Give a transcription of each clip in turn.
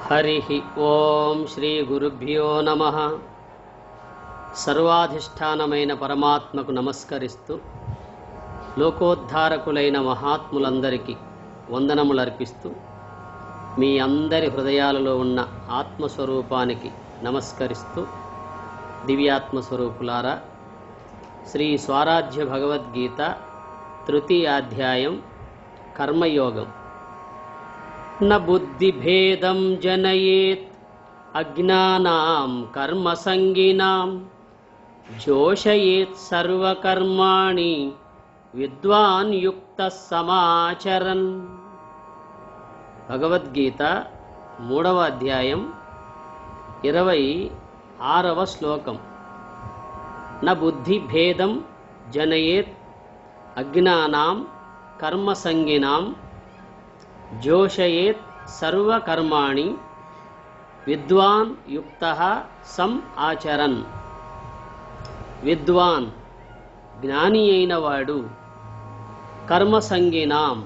हरिः ओं श्री गुरुभ्यो नमः। सर्वाधिष्ठानమైన పరమాత్మకు నమస్కరిస్తూ లోకోద్ధారకులైన మహాత్ములందరికీ వందనములు అర్పిస్తూ మీ అందరి హృదయాలలో ఉన్న ఆత్మస్వరూపానికి నమస్కరిస్తూ దివ్యాత్మస్వరూపులారా, శ్రీ స్వరాజ్య భగవద్గీత తృతీయాధ్యాయం కర్మయోగం. न बुद्धिभेदं जनयेत् अज्ञानां कर्मसंगिनां जोषयेत् सर्वकर्माणि विद्वान् युक्तः समाचरन्. భగవద్గీత 3వ అధ్యాయం 26వ శ్లోకం. न बुद्धिभेदं जनयेत् अज्ञानां कर्मसंगिनां जोषयेत् सर्वकर्माणि विद्वान् युक्तः सम् आचरन्. విద్వాన్ జ్ఞాని అయిన వాడు, కర్మసంగినాం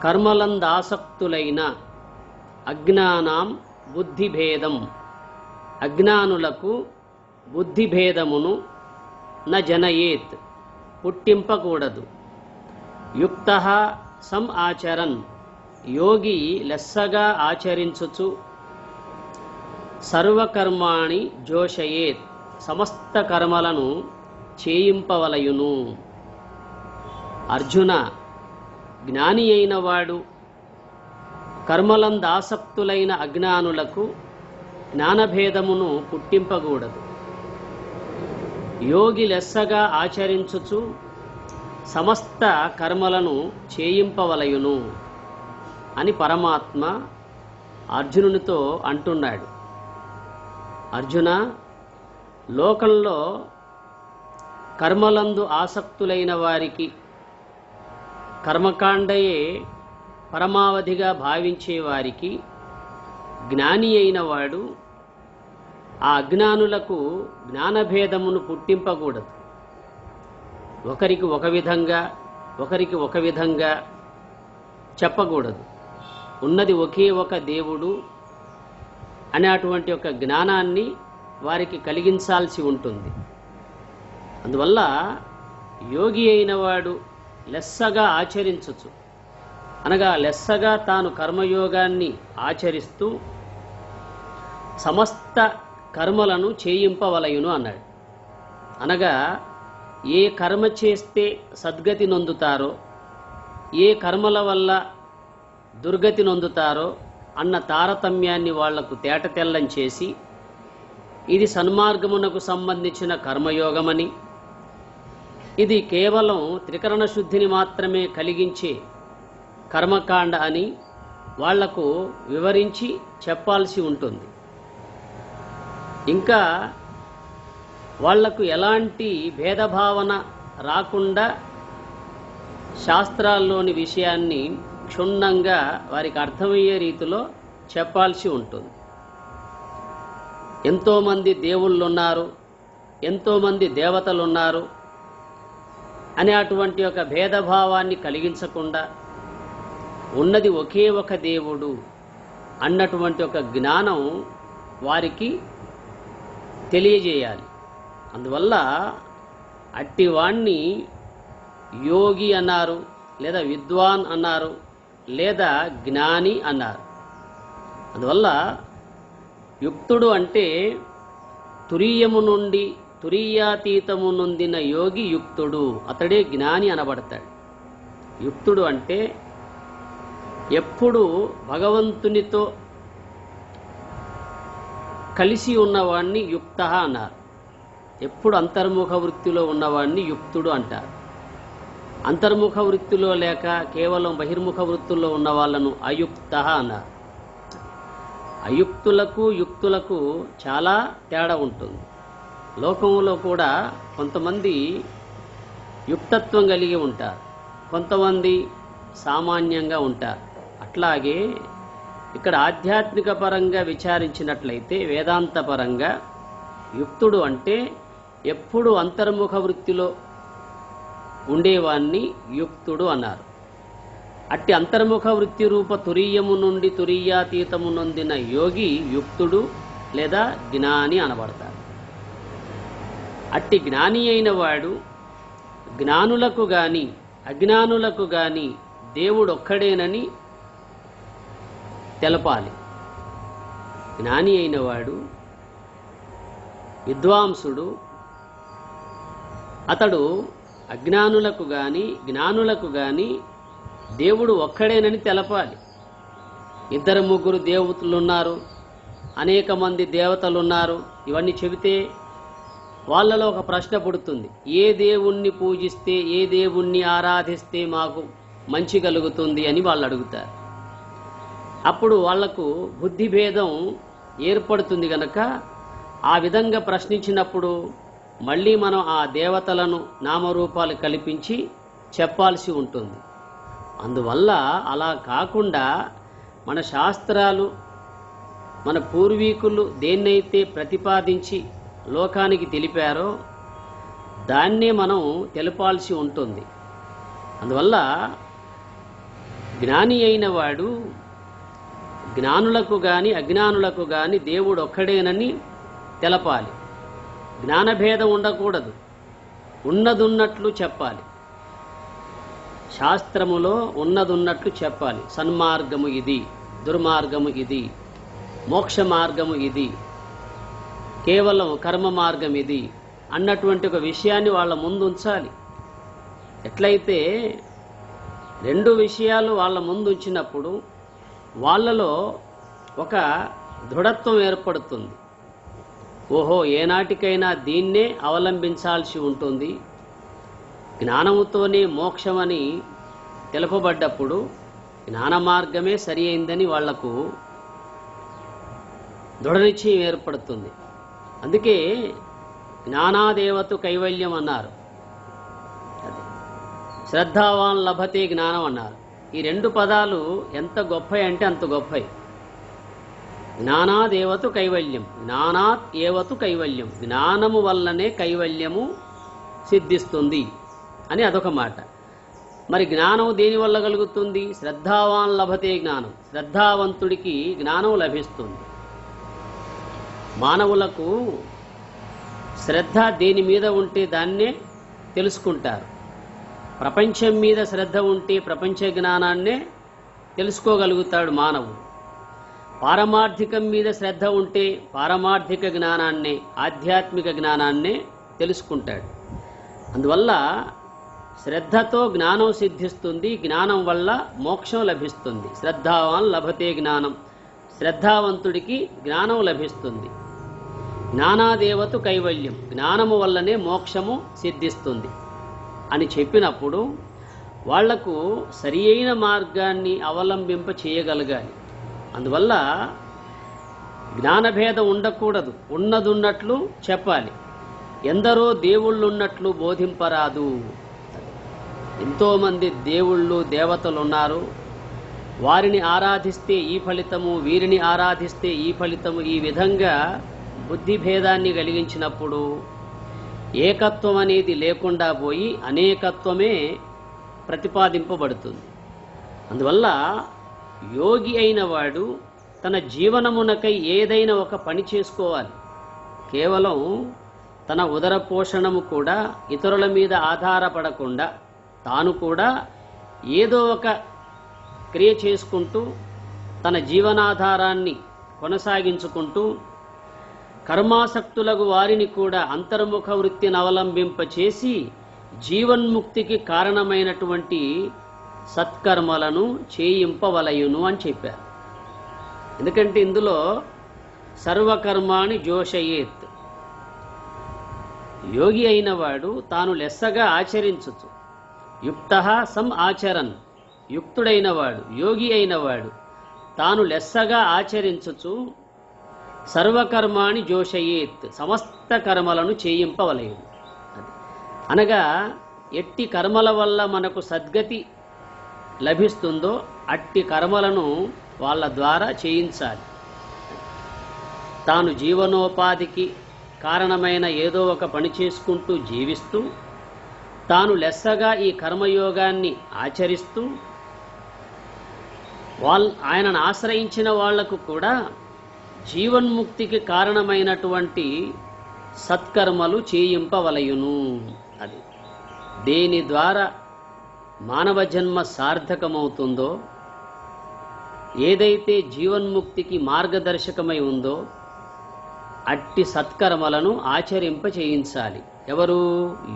కర్మలందాసక్తులైన, అజ్ఞానాం బుద్ధిభేదం అజ్ఞానులకు బుద్ధిభేదమును న జనయేత్ పుట్టింపకూడదు. యుక్తః సమ్ ఆచరన్ యోగి లెస్సగా ఆచరించుచు, సర్వకర్మాణి జోషయేత్ సమస్త కర్మలను చేయింపవలయును. అర్జున, జ్ఞాని అయిన వాడు కర్మలందాసక్తులైన అజ్ఞానులకు జ్ఞానభేదమును పుట్టింపకూడదు. యోగి లెస్సగా ఆచరించుచు సమస్త కర్మలను చేయింపవలయును అని పరమాత్మ అర్జునునితో అంటున్నాడు. అర్జున, లోకంలో కర్మలందు ఆసక్తులైన వారికి, కర్మకాండయే పరమావధిగా భావించే వారికి జ్ఞాని అయిన వాడు ఆ అజ్ఞానులకు జ్ఞానభేదమును పుట్టింపకూడదు. ఒకరికి ఒక విధంగా, ఒకరికి ఒక విధంగా చెప్పకూడదు. ఉన్నది ఒకే ఒక దేవుడు అనేటువంటి ఒక జ్ఞానాన్ని వారికి కలిగించాల్సి ఉంటుంది. అందువల్ల యోగి అయిన వాడు లెస్సగా ఆచరించచ్చు, అనగా లెస్సగా తాను కర్మయోగాన్ని ఆచరిస్తూ సమస్త కర్మలను చేయింపవలయును అన్నాడు. అనగా ఏ కర్మ చేస్తే సద్గతి నొందుతారో, ఏ కర్మల వల్ల దుర్గతి నొందుతారో అన్న తారతమ్యాన్ని వాళ్లకు తేటతెల్లం చేసి, ఇది సన్మార్గమునకు సంబంధించిన కర్మయోగమని, ఇది కేవలం త్రికరణ శుద్ధిని మాత్రమే కలిగించే కర్మకాండ అని వాళ్లకు వివరించి చెప్పాల్సి ఉంటుంది. ఇంకా వాళ్లకు ఎలాంటి భేదభావన రాకుండా శాస్త్రాల్లోని విషయాన్ని క్షుణ్ణంగా వారికి అర్థమయ్యే రీతిలో చెప్పాల్సి ఉంటుంది. ఎంతోమంది దేవుళ్ళు ఉన్నారు, ఎంతోమంది దేవతలు ఉన్నారు అనే అటువంటి ఒక భేదభావాన్ని కలిగించకుండా, ఉన్నది ఒకే ఒక దేవుడు అన్నటువంటి ఒక జ్ఞానం వారికి తెలియజేయాలి. అందువల్ల అట్టివాణ్ణి యోగి అన్నారు, లేదా విద్వాన్ అన్నారు, లేదా జ్ఞాని అన్నారు. అందువల్ల యుక్తుడు అంటే తురీయము నుండి తురీయాతీతము నొందిన యోగి యుక్తుడు, అతడే జ్ఞాని అనబడతాడు. యుక్తుడు అంటే ఎప్పుడు భగవంతునితో కలిసి ఉన్నవాణ్ణి యుక్త అన్నారు. ఎప్పుడు అంతర్ముఖ వృత్తిలో ఉన్నవాడిని యుక్తుడు అంటారు. అంతర్ముఖ వృత్తిలో లేక కేవలం బహిర్ముఖ వృత్తుల్లో ఉన్న వాళ్ళను అయుక్త అన్నారు. అయుక్తులకు యుక్తులకు చాలా తేడా ఉంటుంది. లోకంలో కూడా కొంతమంది యుక్తత్వం కలిగి ఉంటారు, కొంతమంది సామాన్యంగా ఉంటారు. అట్లాగే ఇక్కడ ఆధ్యాత్మిక పరంగా విచారించినట్లయితే, వేదాంత పరంగా యుక్తుడు అంటే ఎప్పుడు అంతర్ముఖ వృత్తిలో ఉండేవాన్ని యుక్తుడు అన్నారు. అట్టి అంతర్ముఖ వృత్తి రూప తురీయము నుండి తురీయాతీతము నొందిన యోగి యుక్తుడు లేదా జ్ఞాని అనబడతాడు. అట్టి జ్ఞాని అయిన వాడు జ్ఞానులకు గాని అజ్ఞానులకు గాని దేవుడొక్కడేనని తెలపాలి. జ్ఞాని అయిన వాడు విద్వాంసుడు, అతడు అజ్ఞానులకు గాని జ్ఞానులకు గాని దేవుడు ఒక్కడేనని తెలపాలి. 2-3 దేవతలున్నారు, అనేక మంది దేవతలున్నారు, ఇవన్నీ చెబితే వాళ్ళలో ఒక ప్రశ్న పుడుతుంది. ఏ దేవుణ్ణి పూజిస్తే, ఏ దేవుణ్ణి ఆరాధిస్తే మాకు మంచి కలుగుతుంది అని వాళ్ళు అడుగుతారు. అప్పుడు వాళ్లకు బుద్ధి భేదం ఏర్పడుతుంది గనక ఆ విధంగా ప్రశ్నించినప్పుడు మళ్ళీ మనం ఆ దేవతలను నామరూపాలు కల్పించి చెప్పాల్సి ఉంటుంది. అందువల్ల అలా కాకుండా మన శాస్త్రాలు, మన పూర్వీకులు దేన్నైతే ప్రతిపాదించి లోకానికి తెలిపారో దాన్నే మనం తెలపాల్సి ఉంటుంది. అందువల్ల జ్ఞాని అయిన వాడు జ్ఞానులకు గాని అజ్ఞానులకు గాని దేవుడు ఒక్కడేనని తెలపాలి. జ్ఞానభేదం ఉండకూడదు, ఉన్నదున్నట్లు చెప్పాలి. శాస్త్రములో ఉన్నదున్నట్లు చెప్పాలి. సన్మార్గము ఇది, దుర్మార్గము ఇది, మోక్ష మార్గము ఇది, కేవలం కర్మ మార్గం ఇది అన్నటువంటి ఒక విషయాన్ని వాళ్ళ ముందు ఉంచాలి. ఎట్లయితే 2 విషయాలు వాళ్ళ ముందు ఉంచినప్పుడు వాళ్ళలో ఒక దృఢత్వం ఏర్పడుతుంది. ఓహో, ఏనాటికైనా దీన్నే అవలంబించాల్సి ఉంటుంది. జ్ఞానముతోనే మోక్షమని తెలుపబడ్డప్పుడు జ్ఞాన మార్గమే సరి అయిందని వాళ్లకు దృఢనిశ్చయం ఏర్పడుతుంది. అందుకే జ్ఞానాదేవతు కైవల్యం అన్నారు, శ్రద్ధావాన్ లభతే జ్ఞానం అన్నారు. ఈ 2 పదాలు ఎంత గొప్పవి అంటే అంత గొప్పవి. జ్ఞానాదేవతు కైవల్యం, జ్ఞానాత్ ఏవతు కైవల్యం, జ్ఞానము వల్లనే కైవల్యము సిద్ధిస్తుంది అని అదొక మాట. మరి జ్ఞానం దేనివల్ల కలుగుతుంది? శ్రద్ధావాన్ లభతే జ్ఞానం, శ్రద్ధావంతుడికి జ్ఞానం లభిస్తుంది. మానవులకు శ్రద్ధ దేని మీద ఉంటే దాన్నే తెలుసుకుంటారు. ప్రపంచం మీద శ్రద్ధ ఉంటే ప్రపంచ జ్ఞానాన్నే తెలుసుకోగలుగుతాడు మానవుడు. పారమార్థికం మీద శ్రద్ధ ఉంటే పారమార్థిక జ్ఞానాన్నే, ఆధ్యాత్మిక జ్ఞానాన్నే తెలుసుకుంటాడు. అందువల్ల శ్రద్ధతో జ్ఞానం సిద్ధిస్తుంది, జ్ఞానం వల్ల మోక్షం లభిస్తుంది. శ్రద్ధావాన్ లభతే జ్ఞానం, శ్రద్ధావంతుడికి జ్ఞానం లభిస్తుంది. జ్ఞానాదేవతు కైవల్యం, జ్ఞానము వల్లనే మోక్షము సిద్ధిస్తుంది అని చెప్పినప్పుడు వాళ్లకు సరి అయిన మార్గాన్ని అవలంబింప చేయగలగాలి. అందువల్ల జ్ఞానభేదం ఉండకూడదు, ఉన్నదున్నట్లు చెప్పాలి. ఎందరో దేవుళ్ళున్నట్లు బోధింపరాదు. ఎంతోమంది దేవుళ్ళు దేవతలు ఉన్నారు, వారిని ఆరాధిస్తే ఈ ఫలితము, వీరిని ఆరాధిస్తే ఈ ఫలితము, ఈ విధంగా బుద్ధి భేదాన్ని కలిగించినప్పుడు ఏకత్వం అనేది లేకుండా పోయి అనేకత్వమే ప్రతిపాదింపబడుతుంది. అందువల్ల యోగి అయిన వాడు తన జీవనమునకై ఏదైనా ఒక పని చేసుకోవాలి. కేవలం తన ఉదర పోషణము కూడా ఇతరుల మీద ఆధారపడకుండా తాను కూడా ఏదో ఒక క్రియ చేసుకుంటూ తన జీవనాధారాన్ని కొనసాగించుకుంటూ కర్మాసక్తులకు వారిని కూడా అంతర్ముఖ వృత్తిని అవలంబింపచేసి జీవన్ముక్తికి కారణమైనటువంటి సత్కర్మలను చేయింపవలయును అని చెప్పారు. ఎందుకంటే ఇందులో సర్వకర్మాణి జోషయేత్, యోగి అయిన వాడు తాను లెస్సగా ఆచరించుచు, యుక్తః సం ఆచరన్, యుక్తుడైన వాడు యోగి అయిన వాడు తాను లెస్సగా ఆచరించుచు సర్వకర్మాణి జోషయేత్, సమస్త కర్మలను చేయింపవలయును. అనగా ఎట్టి కర్మల వల్ల మనకు సద్గతి లభిస్తుందో అట్టి కర్మలను వాళ్ళ ద్వారా చేయించాలి. తాను జీవనోపాధికి కారణమైన ఏదో ఒక పని చేసుకుంటూ జీవిస్తూ తాను లెస్సగా ఈ కర్మయోగాన్ని ఆచరిస్తూ ఆయనను ఆశ్రయించిన వాళ్లకు కూడా జీవన్ముక్తికి కారణమైనటువంటి సత్కర్మలు చేయింపవలయును. అది దేని ద్వారా మానవ జన్మ సార్థకమవుతుందో, ఏదైతే జీవన్ముక్తికి మార్గదర్శకమై ఉందో అట్టి సత్కర్మలను ఆచరింప చేయించాలి. ఎవరు?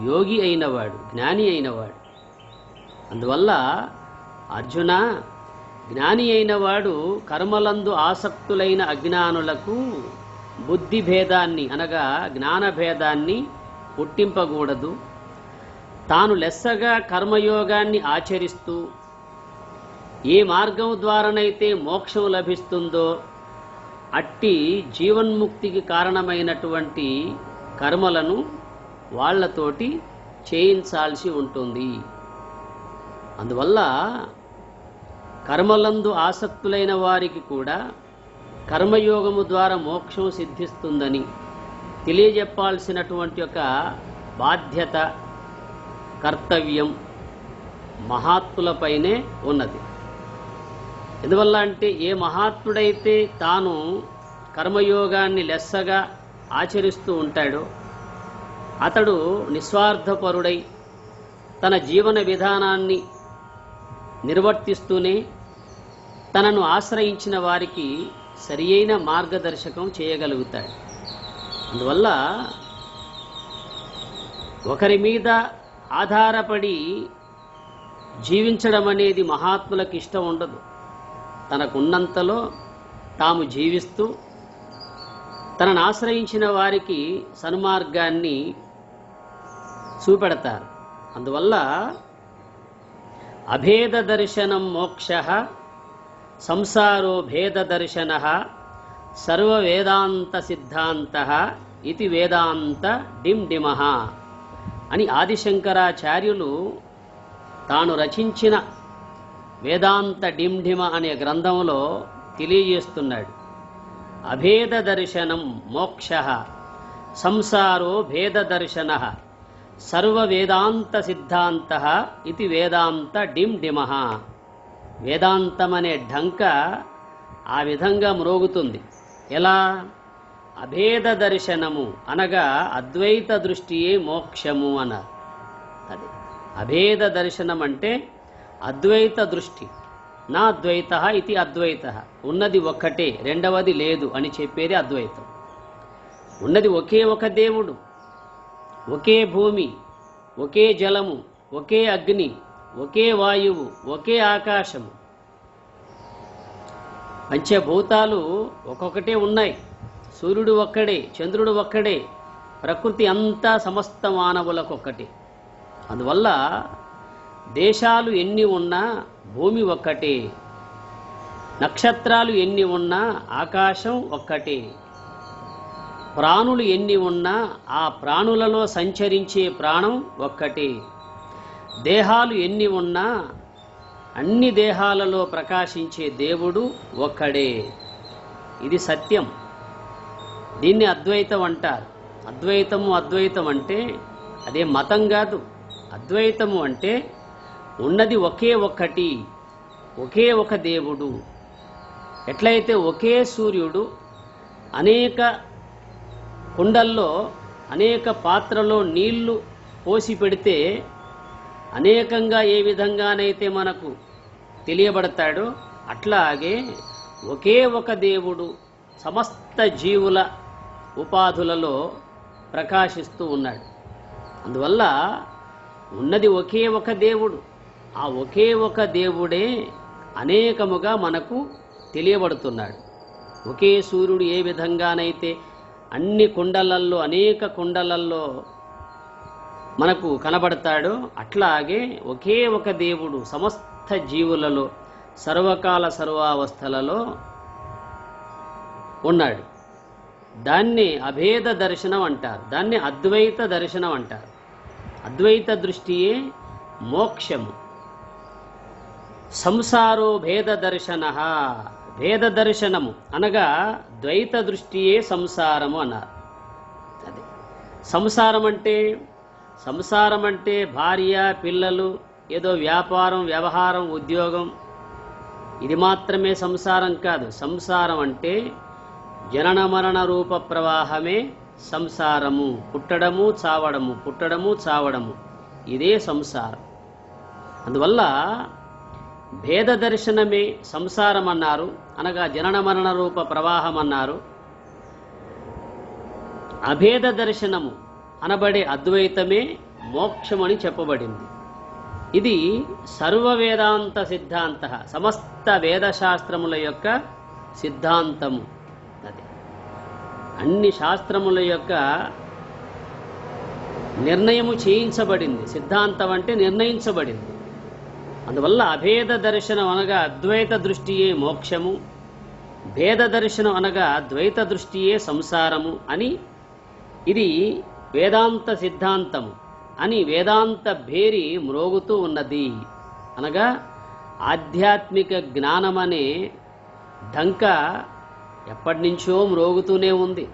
యోగి అయినవాడు, జ్ఞాని అయినవాడు. అందువల్ల అర్జున, జ్ఞాని అయినవాడు కర్మలందు ఆసక్తులైన అజ్ఞానులకు బుద్ధి భేదాన్ని అనగా జ్ఞానభేదాన్ని పుట్టింపకూడదు. తాను లెస్సగా కర్మయోగాన్ని ఆచరిస్తూ ఏ మార్గం ద్వారానైతే మోక్షం లభిస్తుందో అట్టి జీవన్ముక్తికి కారణమైనటువంటి కర్మలను వాళ్లతోటి చేయించాల్సి ఉంటుంది. అందువల్ల కర్మలందు ఆసక్తులైన వారికి కూడా కర్మయోగము ద్వారా మోక్షం సిద్ధిస్తుందని తెలియజెప్పాల్సినటువంటి ఒక బాధ్యత, కర్తవ్యం మహాత్ములపైనే ఉన్నది. ఎందువల్ల అంటే ఏ మహాత్ముడైతే తాను కర్మయోగాన్ని లెస్సగా ఆచరిస్తూ ఉంటాడో అతడు నిస్వార్థపరుడై తన జీవన విధానాన్ని నిర్వర్తిస్తూనే తనను ఆశ్రయించిన వారికి సరియైన మార్గదర్శకం చేయగలుగుతాడు. అందువల్ల ఒకరి మీద ఆధారపడి జీవించడం అనేది మహాత్ములకు ఇష్టం ఉండదు. తనకున్నంతలో తాము జీవిస్తూ తనను ఆశ్రయించిన వారికి సన్మార్గాన్ని చూపెడతారు. అందువల్ల అభేద దర్శనం మోక్షః సంసారో భేద దర్శనః సర్వ వేదాంత సిద్ధాంతః ఇది వేదాంత డిమ్డిమః అని ఆదిశంకరాచార్యులు తాను రచించిన వేదాంత డిమ్డిమ అనే గ్రంథంలో తెలియజేస్తున్నాడు. అభేద దర్శనం మోక్షః సంసారో భేద దర్శనః సర్వ వేదాంత సిద్ధాంతః ఇది వేదాంత డిమ్డిమః. వేదాంతం అనే ఢంక ఆ విధంగా మ్రోగుతుంది. ఎలా? అభేద దర్శనము అనగా అద్వైత దృష్టియే మోక్షము అన్నారు. అది అభేద దర్శనం అంటే అద్వైత దృష్టి. నా అద్వైత ఇది అద్వైత, ఉన్నది ఒక్కటే, రెండవది లేదు అని చెప్పేది అద్వైతం. ఉన్నది ఒకే ఒక దేవుడు, ఒకే భూమి, ఒకే జలము, ఒకే అగ్ని, ఒకే వాయువు, ఒకే ఆకాశము. పంచభూతాలు ఒక్కొక్కటే ఉన్నాయి. సూర్యుడు ఒక్కడే, చంద్రుడు ఒక్కడే, ప్రకృతి అంతా సమస్త మానవులకు ఒక్కటే. అందువల్ల దేశాలు ఎన్ని ఉన్నా భూమి ఒక్కటే, నక్షత్రాలు ఎన్ని ఉన్నా ఆకాశం ఒక్కటే, ప్రాణులు ఎన్ని ఉన్నా ఆ ప్రాణులలో సంచరించే ప్రాణం ఒక్కటే, దేహాలు ఎన్ని ఉన్నా అన్ని దేహాలలో ప్రకాశించే దేవుడు ఒక్కడే. ఇది సత్యం. దీన్ని అద్వైతం అంటారు. అద్వైతం అంటే అదే మతం కాదు. అద్వైతము అంటే ఉన్నది ఒకే ఒక్కటి, ఒకే ఒక దేవుడు. ఎట్లయితే ఒకే సూర్యుడు అనేక కుండల్లో అనేక పాత్రలో నీళ్లు పోసి పెడితే అనేకంగా ఏ విధంగానైతే మనకు తెలియబడతాడో అట్లాగే ఒకే ఒక దేవుడు సమస్త జీవుల ఉపాధులలో ప్రకాశిస్తూ ఉన్నాడు. అందువల్ల ఉన్నది ఒకే ఒక దేవుడు. ఆ ఒకే ఒక దేవుడే అనేకముగా మనకు తెలియబడుతున్నాడు. ఒకే సూర్యుడు ఏ విధంగానైతే అన్ని కుండలల్లో అనేక కుండలల్లో మనకు కనబడతాడో అట్లాగే ఒకే ఒక దేవుడు సమస్త జీవులలో సర్వకాల సర్వావస్థలలో ఉన్నాడు. దాన్ని అభేద దర్శనం అంటారు. దాన్ని అద్వైత దర్శనం అంటారు. అద్వైత దృష్టియే మోక్షము. సంసారో భేద దర్శనః, భేద దర్శనము అనగా ద్వైత దృష్టియే సంసారము అన్నారు. అది సంసారం అంటే భార్య, పిల్లలు, ఏదో వ్యాపారం, వ్యవహారం, ఉద్యోగం, ఇది మాత్రమే సంసారం కాదు. సంసారం అంటే జనన మరణ రూప ప్రవాహమే సంసారము. పుట్టడము చావడము, పుట్టడము చావడము, ఇదే సంసారం. అందువల్ల భేద దర్శనమే సంసారం అన్నారు, అనగా జనన మరణ రూప ప్రవాహం అన్నారు. అభేద దర్శనము అనబడే అద్వైతమే మోక్షమని చెప్పబడింది. ఇది సర్వ వేదాంత సిద్ధాంత, సమస్త వేదశాస్త్రముల యొక్క సిద్ధాంతము. అది అన్ని శాస్త్రముల యొక్క నిర్ణయము చేయించబడింది. సిద్ధాంతం అంటే నిర్ణయించబడింది. అందువల్ల అభేద దర్శనం అనగా అద్వైత దృష్టియే మోక్షము, భేద దర్శనం అనగా ద్వైత దృష్టియే సంసారము అని, ఇది వేదాంత సిద్ధాంతము అని వేదాంత భేరి మ్రోగుతూ ఉన్నది. అనగా ఆధ్యాత్మిక జ్ఞానమనే ఢంక ఎప్పటి నుంచో మ్రోగుతూనే ఉంది.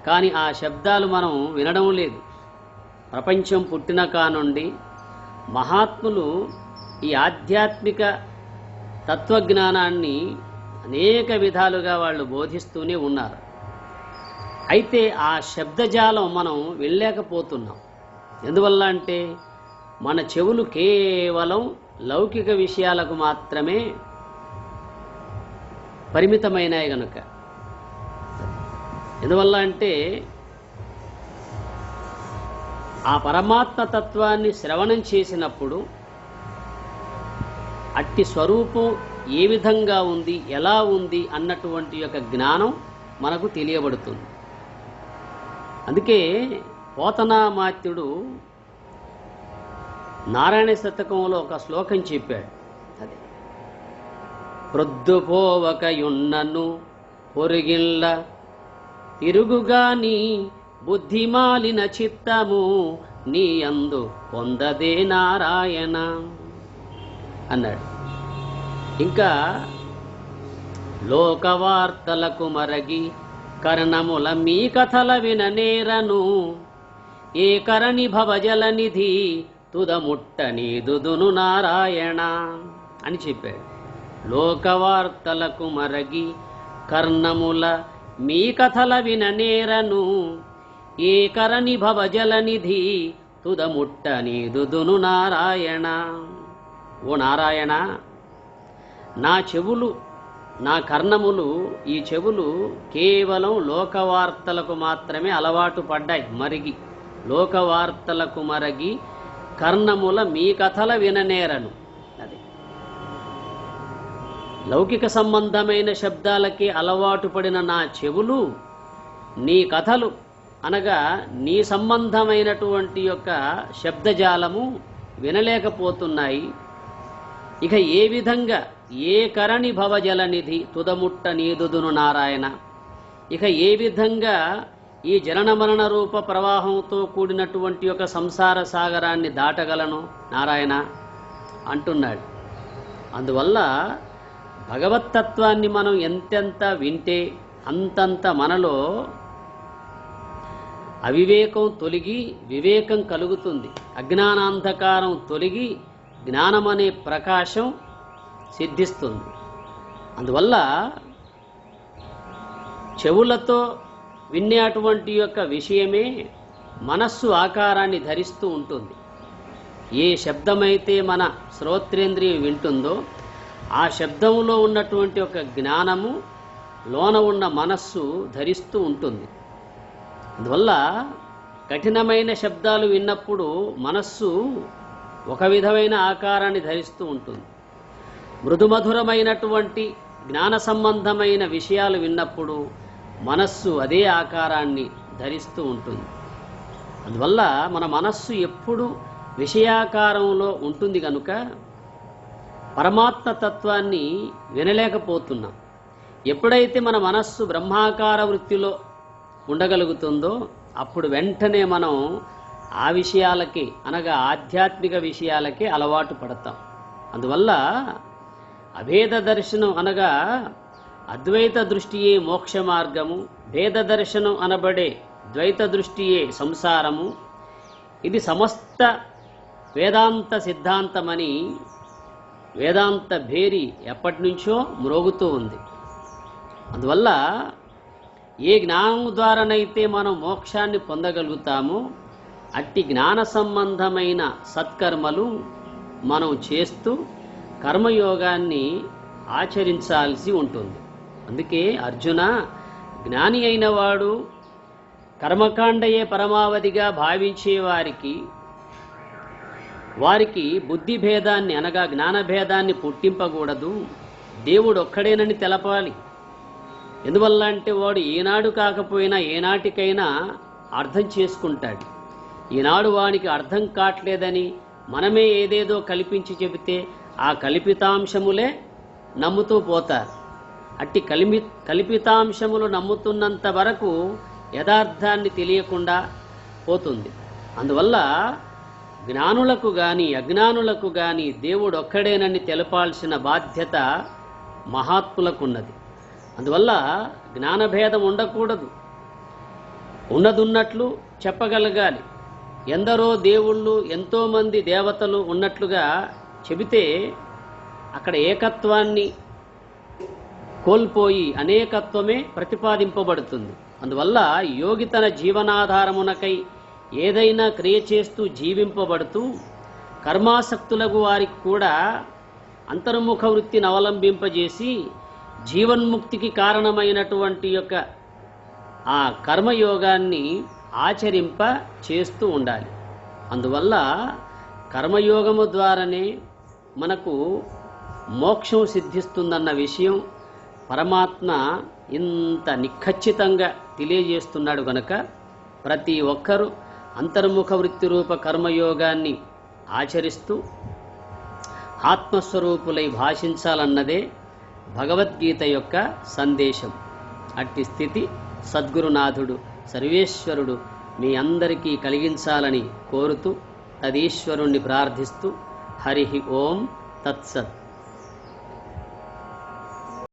కానీ ఆ శబ్దాలు మనం వినడం లేదు. ప్రపంచం పుట్టిన కానుండి మహాత్ములు ఈ ఆధ్యాత్మిక తత్వజ్ఞానాన్ని అనేక విధాలుగా వాళ్ళు బోధిస్తూనే ఉన్నారు. అయితే ఆ శబ్దజాలం మనం వెళ్ళలేకపోతున్నాం. ఎందువల్ల అంటే మన చెవులు కేవలం లౌకిక విషయాలకు మాత్రమే పరిమితమైనాయి గనుక. ఎందువల్ల అంటే ఆ పరమాత్మ తత్వాన్ని శ్రవణం చేసినప్పుడు అట్టి స్వరూపం ఏ విధంగా ఉంది, ఎలా ఉంది అన్నటువంటి యొక్క జ్ఞానం మనకు తెలియబడుతుంది. అందుకే పోతనామాత్యుడు నారాయణ శతకంలో ఒక శ్లోకం చెప్పాడు. అదే ప్రొద్దుపోవకయున్నను పొరిగిళ్ళ తిరుగుగాని బుద్ధిమాలిన చిత్తము నీ అందు పొందదే నారాయణ అన్నాడు. ఇంకా లోకవార్తలకు మరగి కర్ణముల మీ కథల విననేరను ఏ కరణి భవజలనిధి తుదముట్ట నీదుదును నారాయణ అని చెప్పాడు. లోకవార్తలకు మరగి కర్ణముల మీ కథల విననేరను ఏ కరణి భవజలనిధి తుదముట్ట నీదుదును నారాయణ. ఓ నారాయణ, నా చెవులు, నా కర్ణములు, ఈ చెవులు కేవలం లోకవార్తలకు మాత్రమే అలవాటు పడ్డాయి. మరిగి లోకవార్తలకు మరగి కర్ణముల మీ కథల విననేరను. అది లౌకిక సంబంధమైన శబ్దాలకి అలవాటు పడిన నా చెవులు నీ కథలు అనగా నీ సంబంధమైనటువంటి యొక్క శబ్దజాలము వినలేకపోతున్నాయి. ఇక ఏ విధంగా ఏ కరణి భవజలనిధి తుదముట్ట నీదుదును నారాయణ, ఇక ఏ విధంగా ఈ జనన మరణ రూప ప్రవాహంతో కూడినటువంటి ఒక సంసార సాగరాన్ని దాటగలను నారాయణ అంటున్నాడు. అందువల్ల భగవత్తత్వాన్ని మనం ఎంతెంత వింటే అంతంత మనలో అవివేకం తొలగి వివేకం కలుగుతుంది. అజ్ఞానాంధకారం తొలగి జ్ఞానమనే ప్రకాశం సిద్ధిస్తుంది. అందువల్ల చెవులతో వినేటువంటి యొక్క విషయమే మనస్సు ఆకారాన్ని ధరిస్తూ ఉంటుంది. ఏ శబ్దమైతే మన శ్రోత్రేంద్రియం వింటుందో ఆ శబ్దంలో ఉన్నటువంటి ఒక జ్ఞానము లోన ఉన్న మనస్సు ధరిస్తూ ఉంటుంది. అందువల్ల కఠినమైన శబ్దాలు విన్నప్పుడు మనస్సు ఒక విధమైన ఆకారాన్ని ధరిస్తూ ఉంటుంది. మృదుమధురమైనటువంటి జ్ఞాన సంబంధమైన విషయాలు విన్నప్పుడు మనస్సు అదే ఆకారాన్ని ధరిస్తూ ఉంటుంది. అందువల్ల మన మనస్సు ఎప్పుడు విషయాకారంలో ఉంటుంది కనుక పరమాత్మ తత్వాన్ని వినలేకపోతున్నాం. ఎప్పుడైతే మన మనస్సు బ్రహ్మాకార వృత్తిలో ఉండగలుగుతుందో అప్పుడు వెంటనే మనం ఆ విషయాలకి అనగా ఆధ్యాత్మిక విషయాలకి అలవాటు పడతాం. అందువల్ల అభేద దర్శనం అనగా అద్వైత దృష్టియే మోక్ష మార్గము, భేద దర్శనం అనబడే ద్వైత దృష్టియే సంసారము. ఇది సమస్త వేదాంత సిద్ధాంతమని వేదాంత భేరి ఎప్పటి నుంచో మ్రోగుతూ ఉంది. అందువల్ల ఏ జ్ఞానం ద్వారానైతే మనం మోక్షాన్ని పొందగలుగుతామో అట్టి జ్ఞాన సంబంధమైన సత్కర్మలు మనం చేస్తూ కర్మయోగాన్ని ఆచరించాల్సి ఉంటుంది. అందుకే అర్జున, జ్ఞాని అయిన వాడు కర్మకాండయే పరమావధిగా భావించే వారికి బుద్ధి భేదాన్ని అనగా జ్ఞానభేదాన్ని పుట్టింపకూడదు, దేవుడు ఒక్కడేనని తెలపాలి. ఎందువల్ల అంటే వాడు ఏనాడు కాకపోయినా ఏనాటికైనా అర్థం చేసుకుంటాడు. ఈనాడు వానికి అర్థం కావట్లేదని మనమే ఏదేదో కల్పించి చెబితే ఆ కల్పితాంశములే నమ్ముతూ పోతారు. అట్టి కల్పితాంశములు నమ్ముతున్నంత వరకు యథార్థాన్ని తెలియకుండా పోతుంది. అందువల్ల జ్ఞానులకు గాని అజ్ఞానులకు గాని దేవుడు ఒక్కడేనని తెలపాల్సిన బాధ్యత మహాత్ములకున్నది. అందువల్ల జ్ఞానభేదం ఉండకూడదు, ఉన్నదున్నట్లు చెప్పగలగాలి. ఎందరో దేవుళ్ళు ఎంతోమంది దేవతలు ఉన్నట్లుగా చెబితే అక్కడ ఏకత్వాన్ని కోల్పోయి అనేకత్వమే ప్రతిపాదింపబడుతుంది. అందువల్ల యోగి తన జీవనాధారమునకై ఏదైనా క్రియ చేస్తూ జీవింపబడుతూ కర్మాసక్తులకు వారికి కూడా అంతర్ముఖ వృత్తిని అవలంబింపజేసి జీవన్ముక్తికి కారణమైనటువంటి యొక్క ఆ కర్మయోగాన్ని ఆచరింప చేస్తూ ఉండాలి. అందువల్ల కర్మయోగము ద్వారానే మనకు మోక్షం సిద్ధిస్తుందన్న విషయం పరమాత్మ ఇంత నిఖచ్చితంగా తెలియజేస్తున్నాడు కనుక ప్రతి ఒక్కరూ అంతర్ముఖ వృత్తి రూప కర్మయోగాన్ని ఆచరిస్తూ ఆత్మస్వరూపులై భాషించాలన్నదే భగవద్గీత యొక్క సందేశం. అట్టి స్థితి సద్గురునాథుడు సర్వేశ్వరుడు మీ అందరికీ కలిగించాలని కోరుతూ తదీశ్వరుణ్ణి ప్రార్థిస్తూ హరి ఓం తత్సత్.